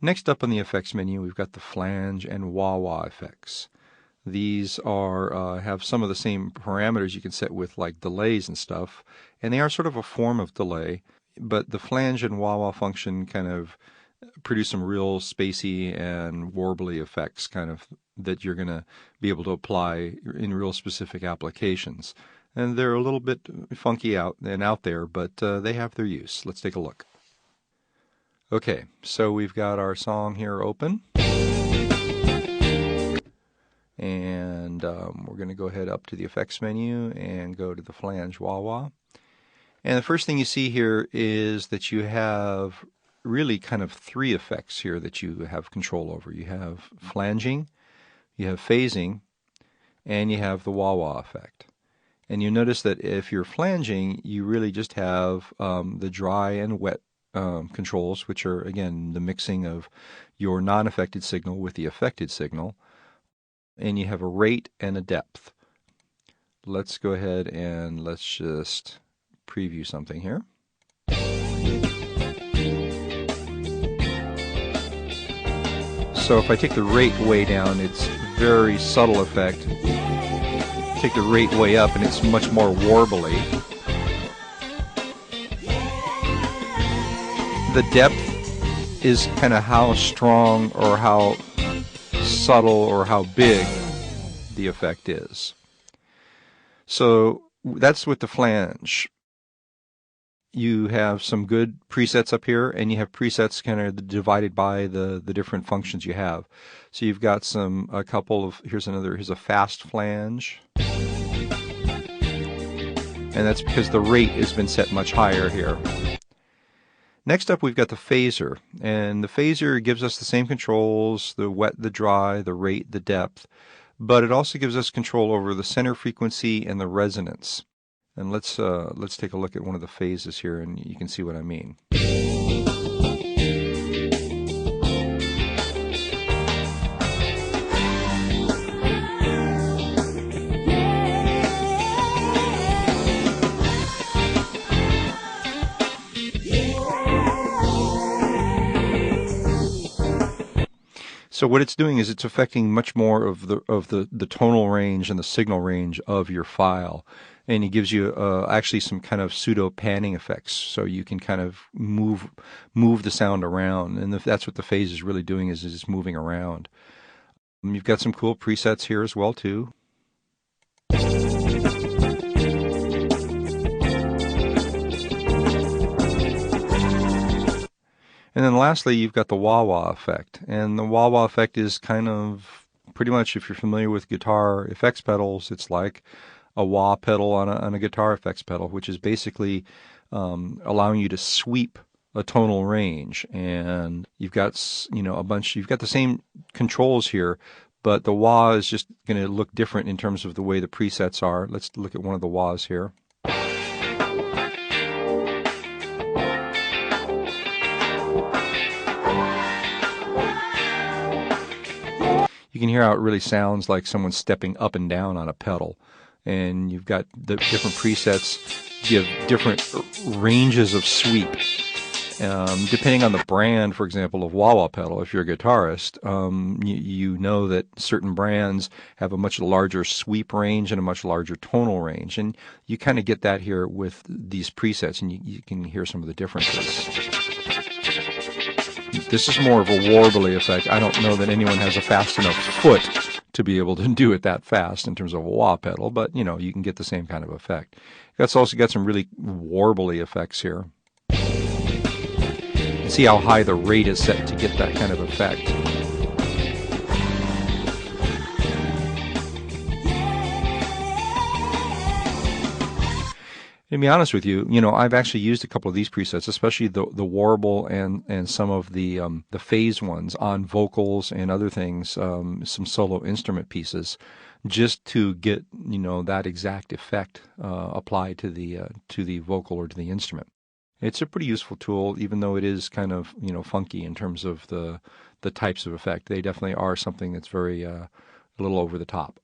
Next up on the effects menu, we've got the flange and wah-wah effects. These are have some of the same parameters you can set with like delays and stuff, and they are sort of a form of delay, but the flange and wah-wah function kind of produce some real spacey and warbly effects kind of that you're going to be able to apply in real specific applications. And they're a little bit funky out there, but they have their use. Let's take a look. Okay, so we've got our song here open. And we're going to go ahead up to the effects menu and go to the Flange-Wah-Wah. And the first thing you see here is that you have really kind of three effects here that you have control over. You have flanging, you have phasing, and you have the wah-wah effect. And you notice that if you're flanging, you really just have the dry and wet controls, which are, again, the mixing of your non-affected signal with the affected signal. And you have a rate and a depth. Let's go ahead and let's just preview something here. So if I take the rate way down, it's very subtle effect. Take the rate way up and it's much more warbly. The depth is kind of how strong or how subtle or how big the effect is. So that's with the flange. You have some good presets up here, and you have presets kind of divided by the different functions you have. So you've got a couple of, here's a fast flange. And that's because the rate has been set much higher here. Next up, we've got the phaser, and the phaser gives us the same controls, the wet, the dry, the rate, the depth, but it also gives us control over the center frequency and the resonance. And let's take a look at one of the phases here, and you can see what I mean. So what it's doing is it's affecting much more of the tonal range and the signal range of your file, and it gives you actually some kind of pseudo panning effects, so you can kind of move the sound around, and that's what the phase is really doing, is it's moving around. You've got some cool presets here as well too. And then lastly, you've got the wah-wah effect. And the wah-wah effect is kind of pretty much, if you're familiar with guitar effects pedals, it's like a wah pedal on a guitar effects pedal, which is basically allowing you to sweep a tonal range. And you've got, you've got the same controls here, but the wah is just going to look different in terms of the way the presets are. Let's look at one of the wahs here. You can hear how it really sounds like someone stepping up and down on a pedal. And you've got the different presets give different ranges of sweep. Depending on the brand, for example, of wah-wah pedal, if you're a guitarist, you know that certain brands have a much larger sweep range and a much larger tonal range. And you kind of get that here with these presets, and you can hear some of the differences. This is more of a warbly effect. I don't know that anyone has a fast enough foot to be able to do it that fast in terms of a wah pedal, but you can get the same kind of effect. It's also got some really warbly effects here. See how high the rate is set to get that kind of effect. To be honest with you, I've actually used a couple of these presets, especially the warble and some of the phase ones on vocals and other things, some solo instrument pieces, just to get that exact effect applied to the vocal or to the instrument. It's a pretty useful tool, even though it is kind of funky in terms of the types of effect. They definitely are something that's very a little over the top.